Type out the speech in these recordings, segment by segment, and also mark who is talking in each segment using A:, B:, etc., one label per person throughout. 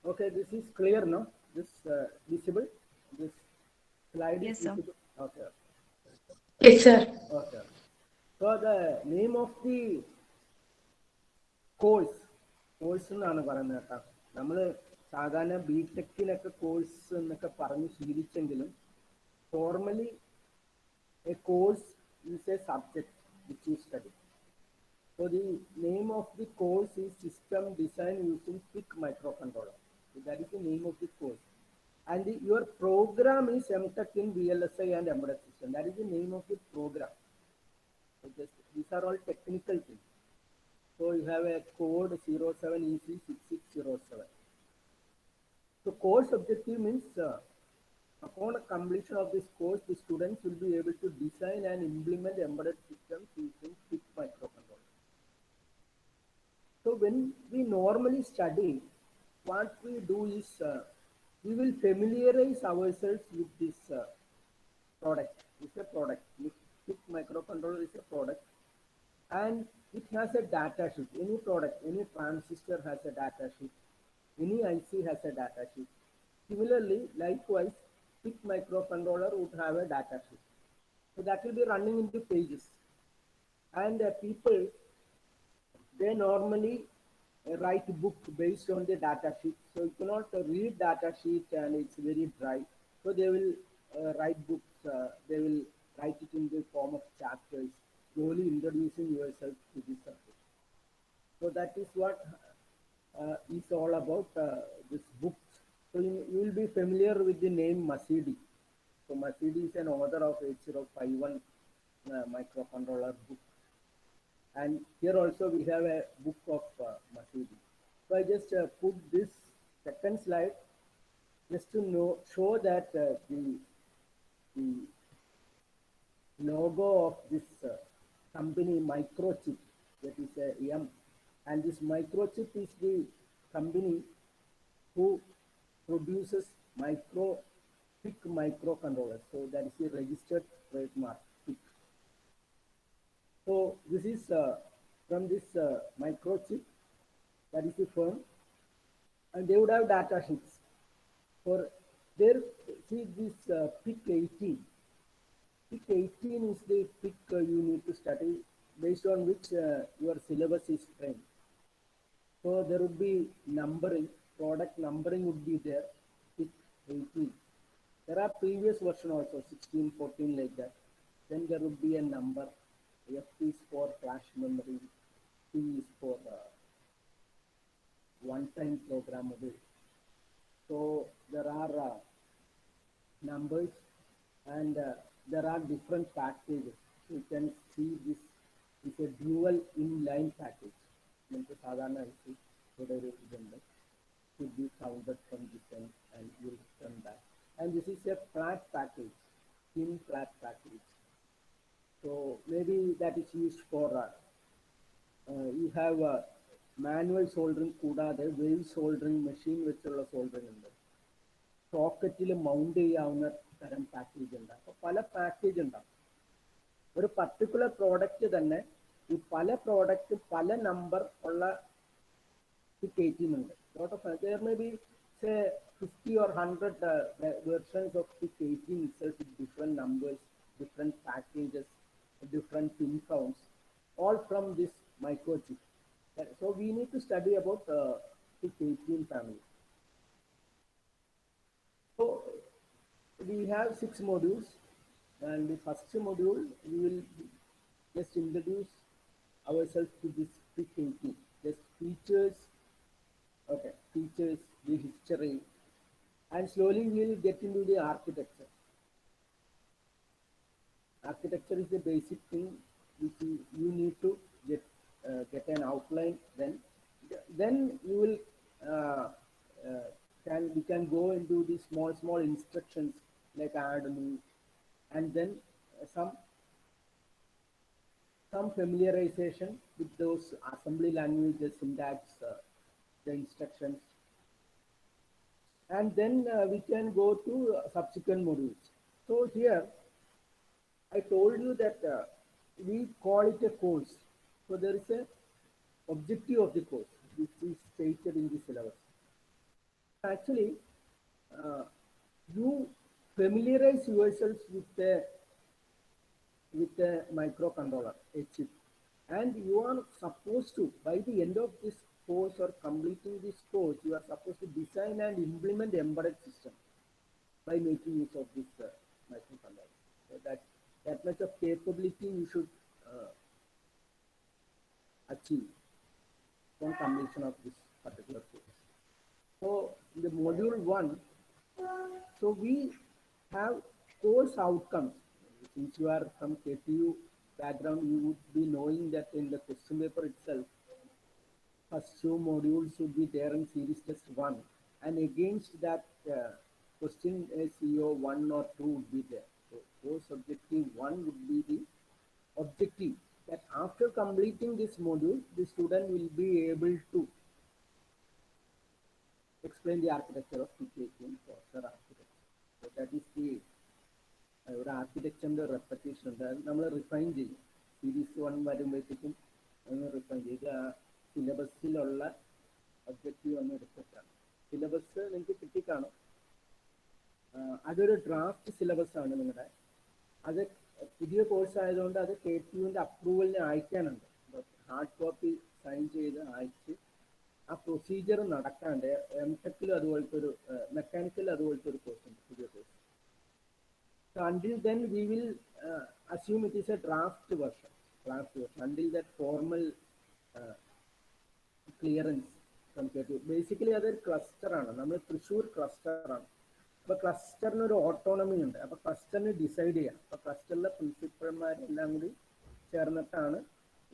A: Okay, this is clear now. This visible. This slide is
B: Yes, sir.
A: visible. Okay.
C: Yes, sir.
A: Okay. So the name of the course എന്നാണ് പറയുന്നത് കേട്ടോ. നമ്മൾ സാധാരണ ബിടെക്കിനൊക്കെ course എന്നൊക്കെ പറഞ്ഞ് ശീലിച്ചെങ്കിലും formally a course is a subject which you study. So the name of the course is System Design using PIC Microcontroller. So that is the name of the course. And your program is MTech in VLSI and Embedded System. That is the name of the program. So these are all technical things. So you have a code 07EC6607. So course objective means upon completion of this course, the students will be able to design and implement embedded systems using PIC microcontroller. So when we normally study, what we do is we will familiarize ourselves with this product. It's a product. PIC microcontroller is a product, and it has a data sheet. Any product, any transistor has a data sheet. Any IC has a data sheet. Similarly, likewise, PIC microcontroller would have a data sheet. So that will be running into pages. And people, they normally write a book based on the data sheet. So you cannot read data sheet and it's very dry. So they will write books. They will write it in the form of chapters, slowly introducing yourself to this subject. So that is what is all about this book. So you will be familiar with the name Masidi. So Masidi is an author of 8051 microcontroller book. And here also we have a book of Masidi. So I just put this second slide just to show that the logo of this company Microchip, that is a M, and this Microchip is the company who produces PIC microcontrollers. So that is a registered trademark, PIC. So this is from this Microchip, that is the firm, and they would have data sheets for their, see this PIC 18. PIC 18 is the PIC you need to study, based on which your syllabus is framed. So there would be numbering, product numbering would be there, PIC 18. There are previous version also, 16, 14 like that. Then there would be a number. F is for flash memory, P is for one-time programmable. So there are numbers, and there are different packages. You can see this is a dual inline package. Should be counted from this end and you will return back. And this is a flat package, thin flat package. So maybe that is used for you have manual soldering കൂടാതെ wave soldering machine വെച്ചുള്ള soldering ഉണ്ട്. സോക്കറ്റിൽ mount ചെയ്യാവുന്ന തരം package ഉണ്ട്. അപ്പോൾ പല package ഉണ്ടാവും. ഒരു പർട്ടിക്കുലർ പ്രോഡക്റ്റ് തന്നെ ഈ പല പ്രോഡക്റ്റ് പല നമ്പർ ഉള്ള PIC 18 ഉണ്ട്. There may be say 50 or 100 versions of PIC 18 itself with different numbers, different packages, different pin counts, all from this microchip. So we need to study about PIC 18 family. So we have 6 modules, and the first module we will just introduce ourselves to this PIC 18. Just features, okay, features, the history, and slowly we will get into the architecture. Architecture is the basic thing which you need to get an outline. Then you will we can go into the small instructions like add, move, and then some familiarization with those assembly languages, syntax, the instructions, and then we can go to subsequent modules. So here I told you that we call it a course. So there is a objective of the course which is stated in the syllabus. Actually, you familiarize yourselves with a microcontroller, a chip, and you are supposed to, by the end of this course or completing this course, you are supposed to design and implement embedded system by making use of this microcontroller. So that much of capability you should uh, achieve from completion of this particular course. So in the module 1, so we have course outcomes. Since you are from KTU background, you would be knowing that in the question paper itself, first two modules should be there in series test 1. And against that question SEO 1 or 2 would be there. So course objective 1 would be the objective that after completing this module, the student will be able to explain the architecture of PKT processor architecture. So that is the ഒരു ആർക്കിടെക്ചറിന്റെ repetition ഉണ്ട്. അത് നമ്മൾ refine ചെയ്യും. Series 1 വരുമ്പോഴത്തേക്കും ഒന്ന് refine ചെയ്ത് ആ സിലബസിലുള്ള objective ഒന്ന് എടുത്തിട്ടാണ്. സിലബസ് നിങ്ങൾക്ക് കിട്ടിക്കാണും. അതൊരു ഡ്രാഫ്റ്റ് സിലബസ് ആണ് നിങ്ങളുടെ. അത് പുതിയ കോഴ്സ് ആയതുകൊണ്ട് അത് KTUവിൻ്റെ അപ്രൂവലിന് അയക്കാനുണ്ട്. ഹാർഡ് കോപ്പി സൈൻ ചെയ്ത് അയച്ച് ആ പ്രൊസീജിയർ നടക്കാണ്ട് MTech അതുപോലത്തെ ഒരു മെക്കാനിക്കൽ അതുപോലത്തെ ഒരു കോഴ്സ് ഉണ്ട്, പുതിയ course. So until then, we will assume it is a draft version. Until that formal clearance from KTU. Basically, അതൊരു ക്ലസ്റ്റർ ആണ്. നമ്മൾ തൃശ്ശൂർ ക്ലസ്റ്റർ ആണ്. അപ്പോൾ ക്ലസ്റ്ററിന് ഒരു ഓട്ടോണമി ഉണ്ട്. അപ്പോൾ ക്ലസ്റ്ററിന് ഡിസൈഡ് ചെയ്യാം. അപ്പോൾ ക്ലസ്റ്ററിലെ പ്രിൻസിപ്പൽമാരെല്ലാം കൂടി ചേർന്നിട്ടാണ്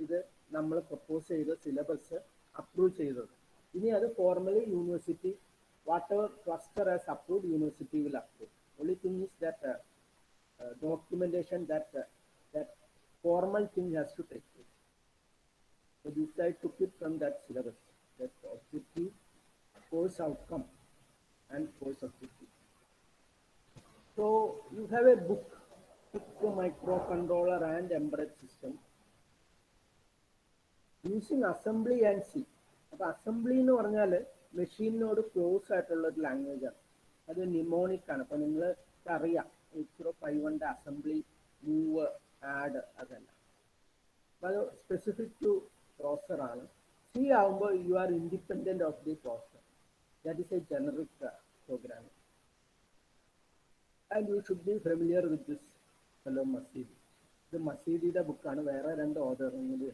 A: ഇത് നമ്മൾ പ്രപ്പോസ് ചെയ്ത സിലബസ് അപ്രൂവ് ചെയ്തത്. ഇനി അത് formally university, what ever cluster as approved, university will approve. Only thing is that documentation, that formal thing has to take place. So this I took it from that syllabus, that objective, course outcome, and course objective. So you have a book, microcontroller and embedded system, using assembly and C. അപ്പോൾ assembly എന്ന് പറഞ്ഞാൽ മെഷീനോട് close ആയിട്ടുള്ള ഒരു language ആണ്. അത് pneumonic ആണ്. അപ്പോൾ നിങ്ങൾക്ക് അറിയാം 8051 അസംബ്ലി, മൂവ്, ആഡ് അതല്ല. അപ്പോൾ അത് സ്പെസിഫിക് ടു പ്രോസസർ ആണ്. സി ആകുമ്പോൾ you are independent of the processor. That is a generic programming. And you should be familiar with this fellow Mazidi. ഇത് മസീദിയുടെ ബുക്കാണ്. വേറെ 2 ഓഥറും കൂടി.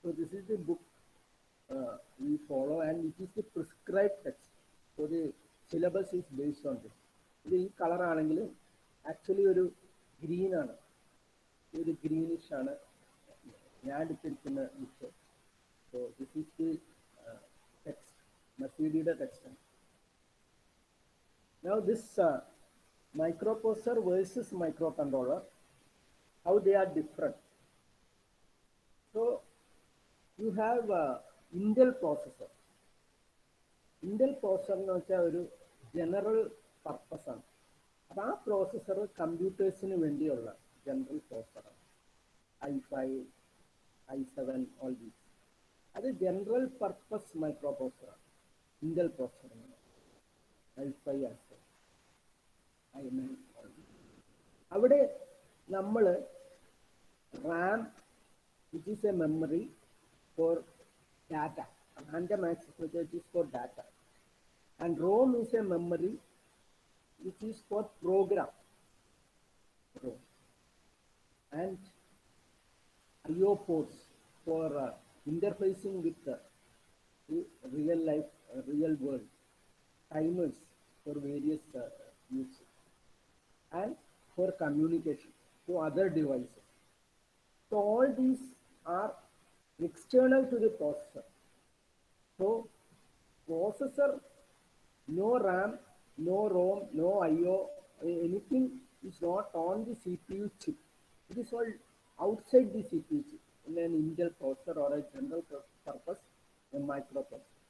A: So this is the book we follow, and it is the prescribed text. So the syllabus is based on this. ഇത് ഈ colour ആണെങ്കിൽ actually ഒരു green ആണ്. ഒരു ഗ്രീനിഷ് ആണ് ഞാൻ എടുത്തിരിക്കുന്ന book. So this is the text, മസീദിയുടെ text. Now this microprocessor versus microcontroller, how they are different. So you have Intel processor. Intel processor എന്ന് വെച്ചാൽ ഒരു ജനറൽ പർപ്പസ് ആണ്. അപ്പോൾ ആ പ്രോസസ്സർ കമ്പ്യൂട്ടേഴ്സിന് വേണ്ടിയുള്ള ജനറൽ പ്രോസസ്സറാണ്. i5, i7, all these. അത് ജനറൽ പർപ്പസ് മൈക്രോ പ്രോസസ്സറാണ്. Intel processor i5, i7, i9. അവിടെ നമ്മൾ Ram, which is a memory for data, random access which is for data, and ROM is a memory which is for program, ROM, and IO ports for interfacing with the real life, real world, timers for various use, and for communication to other devices. So all these are external to the processor. So processor, no RAM, no ROM, no IO, anything is not on the CPU chip. It is all outside the CPU chip in an Intel processor or a general purpose, a microprocessor.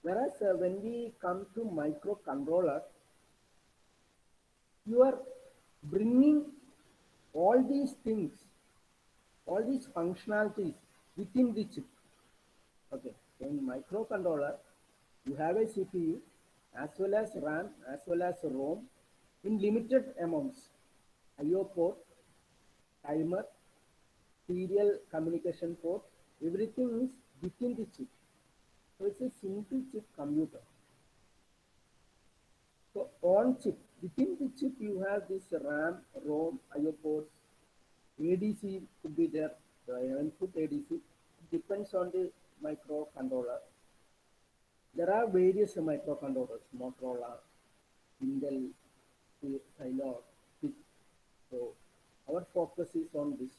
A: Whereas when we come to microcontroller, you are bringing all these things, all these functionalities within the chip. Okay, so in microcontroller, You have a CPU as well as RAM as well as ROM in limited amounts. IO port, timer, serial communication port, everything is within the chip. So it's a single chip computer. So on chip, within the chip you have this RAM, ROM, IO ports, ADC could be there, the input ADC. It depends on the microcontroller. There are various microcontrollers, Motorola, Intel, Xylor, PIC. So our focus is on this.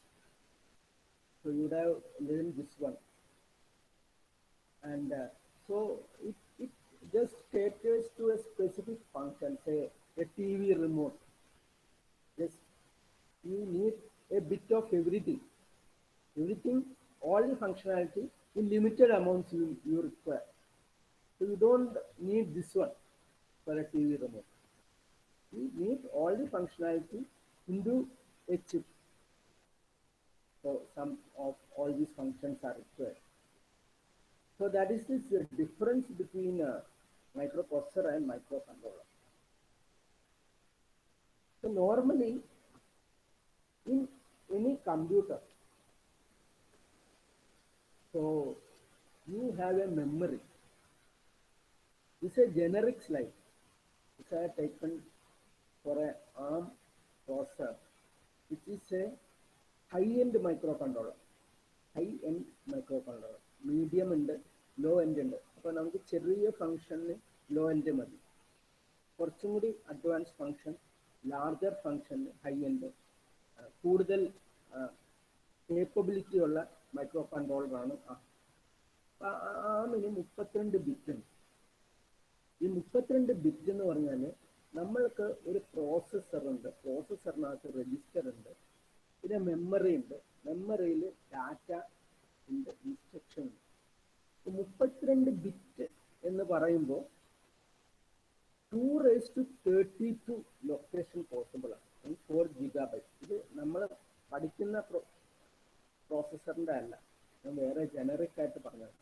A: So you would have learned this one. And so it just caters to a specific function, say a TV remote. Just you need a bit of everything. Everything, all the functionality in limited amounts you require. So you don't need this one for a TV remote. You need all the functionality into a chip. So some of all these functions are required. So that is this difference between microprocessor and microcontroller. So normally in any computer, so you have a memory. This is a generic slide. This I have taken for an ARM processor, which is a high-end microcontroller. High-end microcontroller. Medium and low end ഉണ്ട്. അപ്പോൾ നമുക്ക് ചെറിയ ഫംഗ്ഷന് low end മതി. കുറച്ചും കൂടി advance function, larger ഫംഗ്ഷന് high end, കൂടുതൽ കേപ്പബിലിറ്റി ഉള്ള മൈക്രോ കൺട്രോളറാണ് ആം. ആമിന് 32 ബിറ്റ് ഉണ്ട്. ഈ 32 ബിറ്റ് എന്ന് പറഞ്ഞാൽ നമ്മൾക്ക് ഒരു പ്രോസസ്സർ ഉണ്ട്, പ്രോസസ്സറിനകത്ത് രജിസ്റ്റർ ഉണ്ട്, പിന്നെ മെമ്മറി ഉണ്ട്, മെമ്മറിയിൽ ഡാറ്റ ഉണ്ട്, ഇൻസ്ട്രക്ഷൻ ഉണ്ട്. 32 ബിറ്റ് എന്ന് പറയുമ്പോൾ 2⁻32 ലൊക്കേഷൻ പോസിബിൾ ആണ്. 4 GB. ഇത് നമ്മൾ പഠിക്കുന്ന പ്രോസസ്സറിൻ്റെ അല്ല, ഞാൻ വേറെ ജനറിക് ആയിട്ട് പറഞ്ഞത്.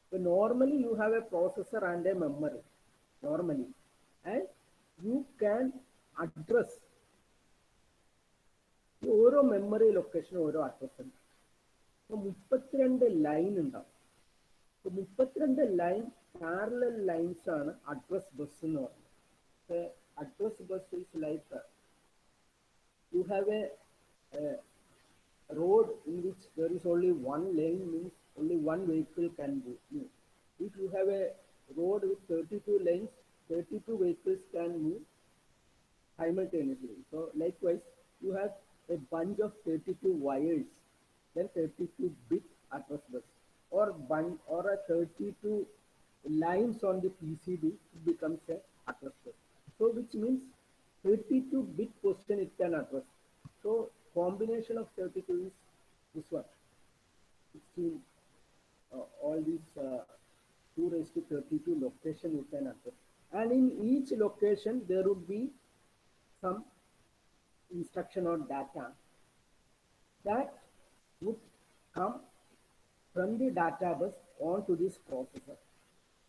A: So normally you have a processor and a memory normally, and you can address ഓരോ മെമ്മറി ലൊക്കേഷനും ഓരോ അഡ്രസ് ഉണ്ട്. അപ്പോൾ 32 ലൈൻ ഉണ്ടാവും. 32 ലൈൻ പാരലൽ ലൈൻസ് ആണ് അഡ്രസ് ബസ് എന്ന് പറയുന്നത്. Address bus is like you have a road in which there is only one lane, means only one vehicle can move. If you have a road with 32 lanes, 32 vehicles can move simultaneously. So likewise, you have a bunch of 32 wires, then 32 bit address bus, or a 32 lines on the PCB, it becomes a address bus. So which means 32 bit position it can address. So combination of 32 is this one, 16, all these 2⁻32 location you can address, and in each location there would be some instruction or data that would come from the data bus onto this processor.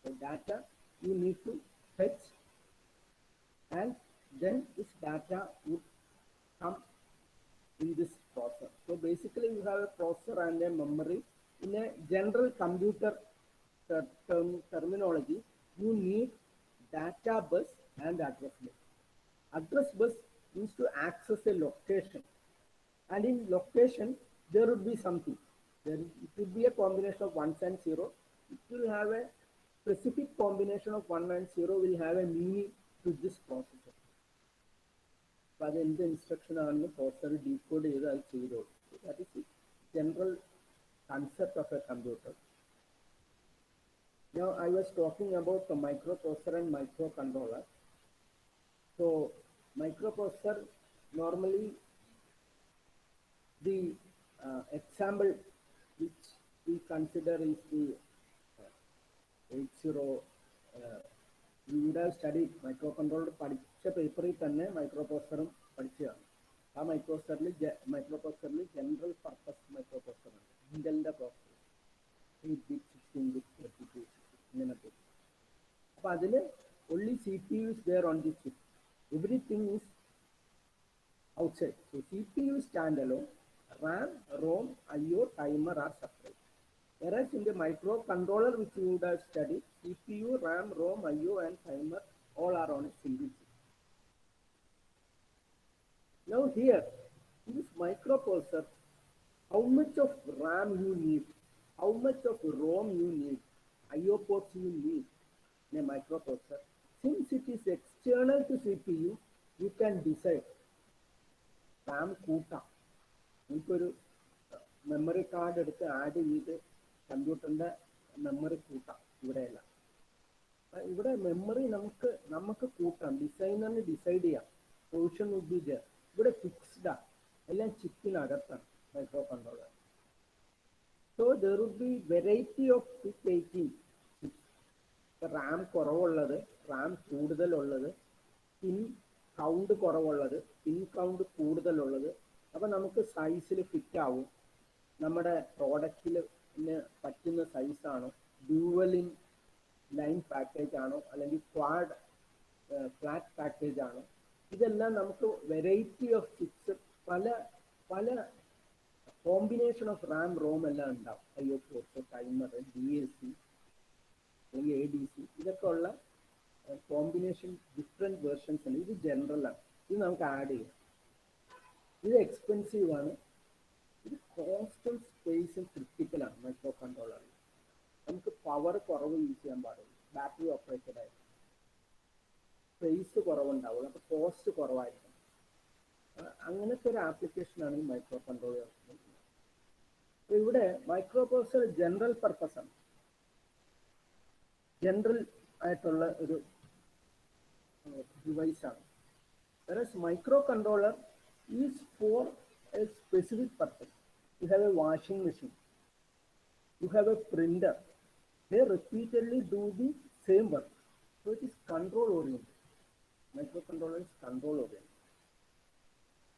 A: So data you need to fetch, and then this data would come in this processor. So basically you have a processor and a memory. In a general computer terminology, you need data bus and address bus. Address bus means to access a location, and in location there would be something. It would be a combination of ones and zero. It will have a specific combination of 1 and 0 will have a meaning to this processor. അപ്പോൾ അതെന്ത് instruction ആണെന്ന് processor decode ചെയ്ത് അത് ചെയ്തോളൂ. That is the general concept of a computer. Now I was talking about the microprocessor and microcontroller. So microprocessor, normally the example which we consider is the 80. We would have studied microcontroller പഠിച്ച പേപ്പറിൽ തന്നെ മൈക്രോപ്രോസറും പഠിച്ചതാണ്. ആ മൈക്രോപ്രോസറിൽ general purpose മൈക്രോപ്രോസറാണ്, ഇന്റലിന്റെ processor, 8 bit, 16 bit, 32 ഇങ്ങനത്തെ. only CPU is there on the chip. Everything is outside. So CPU is standalone, RAM, ROM, IO, timer are separate. Whereas in the microcontroller which you would have studied, CPU, RAM, ROM, IO and timer all are on a single chip. Now here, in this microprocessor, how much of RAM you need, how much of ROM you need, IO ports you need in a microprocessor. Since it is external to CPU, you can decide. RAM കൂട്ടാം, നമുക്കൊരു memory card എടുത്ത് add ചെയ്ത് കമ്പ്യൂട്ടറിന്റെ memory കൂട്ടാം. ഇവിടെയല്ല, ഇവിടെ memory നമുക്ക് കൂട്ടാം, ഡിസൈനറിന് ഡിസൈഡ് ചെയ്യാം. Provision would be there. ഇവിടെ ഫിക്സ്ഡാ, എല്ലാം ചിപ്പിനകത്താണ് microcontroller. So there would be variety of 618 chips. RAM കുറവുള്ളത്, റാം കൂടുതലുള്ളത്, പിൻ കൗണ്ട് കുറവുള്ളത്, പിൻ കൗണ്ട് കൂടുതലുള്ളത്. അപ്പം നമുക്ക് സൈസിൽ ഫിറ്റ് ആവും, നമ്മുടെ പ്രോഡക്റ്റിൽ പറ്റുന്ന സൈസാണോ, ഡ്യൂവൽ ഇൻ ലൈൻ പാക്കേജ് ആണോ, അല്ലെങ്കിൽ ക്വാഡ് ഫ്ലാറ്റ് പാക്കേജ് ആണോ. ഇതെല്ലാം നമുക്ക് വെറൈറ്റി ഓഫ് ചിപ്സ്, പല പല കോമ്പിനേഷൻ ഓഫ് റാം റോം എല്ലാം ഉണ്ടാവും. IO പോർട്ട്, ടൈമർ, DAC അല്ലെങ്കിൽ ADC, ഇതൊക്കെ ഉള്ള കോമ്പിനേഷൻ ഡിഫറെൻറ്റ് വേർഷൻസ് ഉണ്ട്. ഇത് ജനറലാണ്, ഇത് നമുക്ക് ആഡ് ചെയ്യാം. ഇത് എക്സ്പെൻസീവ് ആണ്, ഇത് കോസ്റ്റും സ്പേസും ക്രിട്ടിക്കലാണ് മൈക്രോ കൺട്രോളറിൽ. നമുക്ക് പവർ കുറവ് യൂസ് ചെയ്യാൻ പാടില്ല, ബാറ്ററി ഓപ്പറേറ്റഡ് ആയിരിക്കും, സ്പേസ് കുറവുണ്ടാവുള്ളൂ, അപ്പോൾ കോസ്റ്റ് കുറവായിരിക്കും. അങ്ങനത്തെ ഒരു ആപ്ലിക്കേഷനാണ് ഈ മൈക്രോ കൺട്രോളർ. ഇവിടെ മൈക്രോ പ്രോസസർ ജനറൽ പർപ്പസ് ആണ്, ജനറൽ ആയിട്ടുള്ള ഒരു ഡിവൈസാണ്. Whereas microcontroller is for a specific purpose. You have a washing machine, you have a printer, they repeatedly do the same work. So it is control oriented. Microcontroller is control oriented.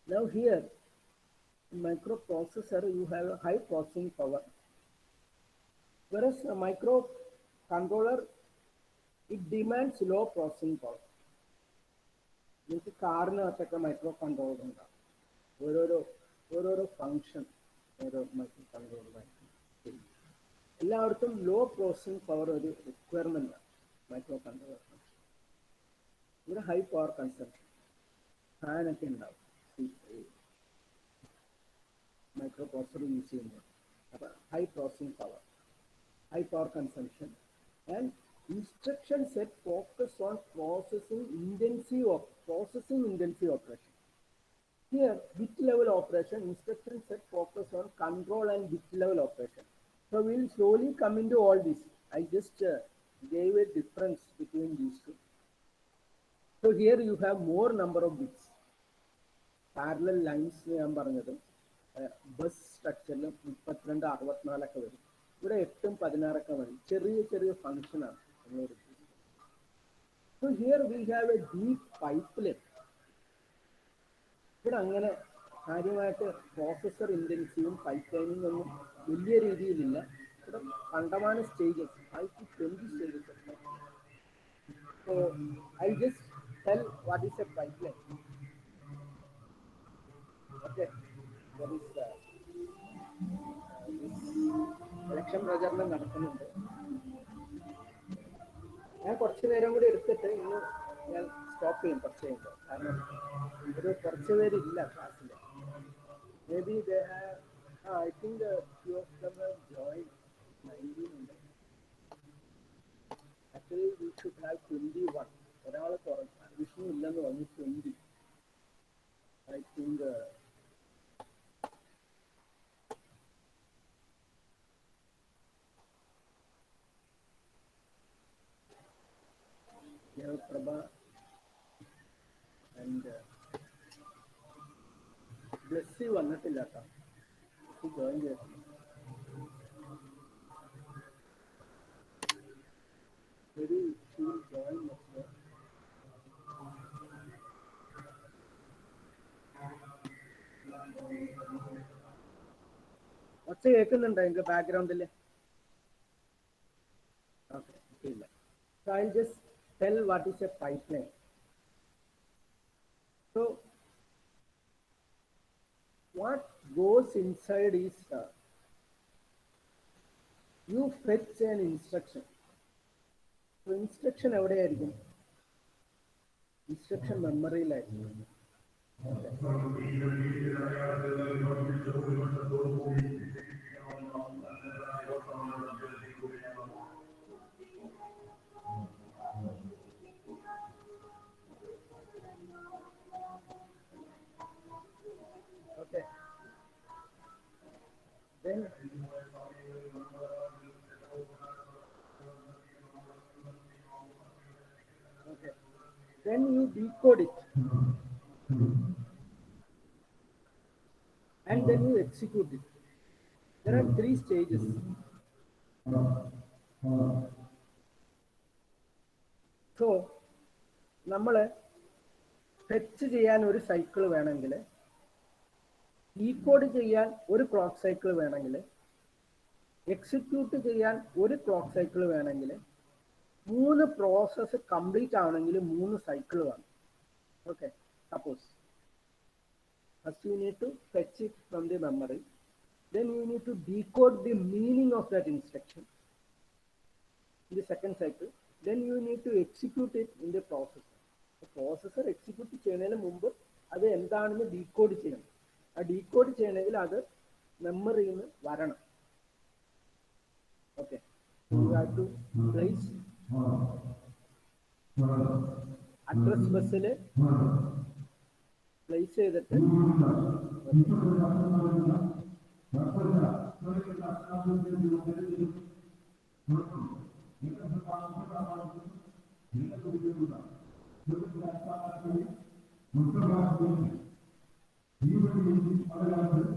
A: Now here, in microprocessor, you have a high processing power. Whereas a microcontroller, it demands low processing power. നിങ്ങൾക്ക് കാറിനകത്തൊക്കെ micro controller ഉണ്ടാകും, ഓരോരോ function ഓരോ micro കൺട്രോളറായിരിക്കും. എല്ലാവർക്കും law processing power ഒരു requirement ആണ് micro controller. ഇവിടെ high power consumption, ഫാനൊക്കെ ഉണ്ടാവും micro processor use ചെയ്യുമ്പോൾ. അപ്പം high processing power, high power consumption, and instruction set focus on processing intensive operation. Here, bit level operation, instruction set focus on control and bit level operation. So we will slowly come into all this. I just gave a difference between these two. So here you have more number of bits. Parallel lines ഞാൻ പറഞ്ഞത് bus സ്ട്രക്ചറിൽ 32, 64 ഒക്കെ വരും. ഇവിടെ 8, 16 മതി. ചെറിയ ഫങ്ഷനാണ്. So here we have a deep pipeline. ഇവിടെ അങ്ങനെ കാര്യമായിട്ട് പ്രോസസർ ഇൻറ്റൻസീവും പൈപ്പ്ലൈനിങ് ഒന്നും വലിയ രീതിയിലില്ല. ഇവിടെ കണ്ടമാനം stages, 20 stages. So I just tell what is a pipeline. Okay, there is election പ്രചാരണം നടക്കുന്നുണ്ട്. ഞാൻ കുറച്ച് നേരം കൂടി എടുത്തിട്ട് ഇന്ന് ഞാൻ സ്റ്റോപ്പ് ചെയ്യും കുറച്ച് കഴിയുമ്പോൾ. കാരണം ഒരു കുറച്ച് പേരില്ല ക്ലാസ്സിൽ. May be I think few of them have join 19 ഉണ്ട്. Actually we should have 21. ഒരാൾ വിഷ്ണു ഇല്ലെന്ന് പറഞ്ഞു 20. I think Prabha and Blessy വന്നിട്ടില്ല കേട്ടോ. ജോയിൻ ചെയ്തു. Maybe she will join next year. ഒച്ച കേൾക്കുന്നുണ്ടോ എനിക്ക് ബാക്ക്ഗ്രൗണ്ടിൽ? ഓക്കെ, ഇല്ല. So I'll just tell what is a pipeline. So what goes inside is you fetch an instruction. So instruction എവിടെയായിരിക്കും? Instruction മെമ്മറിയിലായിരിക്കും. Okay. Then okay. Then you decode it. And then you execute it. There are 3 stages. So നമ്മൾ fetch ചെയ്യാൻ ഒരു cycle വേണമെങ്കിൽ, decode ചെയ്യാൻ ഒരു clock cycle വേണമെങ്കിൽ, execute ചെയ്യാൻ ഒരു ക്ലോക്ക് സൈക്കിൾ വേണമെങ്കിൽ, 3 പ്രോസസ്സ് കംപ്ലീറ്റ് ആവണമെങ്കിൽ 3 സൈക്കിൾ വേണം. Okay, suppose first you need to fetch it from the memory, then you need to decode the meaning of that instruction in the second cycle, then you need to execute it in the processor. The processor execute ചെയ്യുന്നതിന് മുമ്പ് അത് എന്താണെന്ന് decode ചെയ്യണം. ആ decode ചെയ്യണമെങ്കിൽ അത് മെമ്മറിയിൽ നിന്ന് വരണം. Okay, you have to place address ബസ്സിൽ പ്ലേസ് ചെയ്തിട്ട്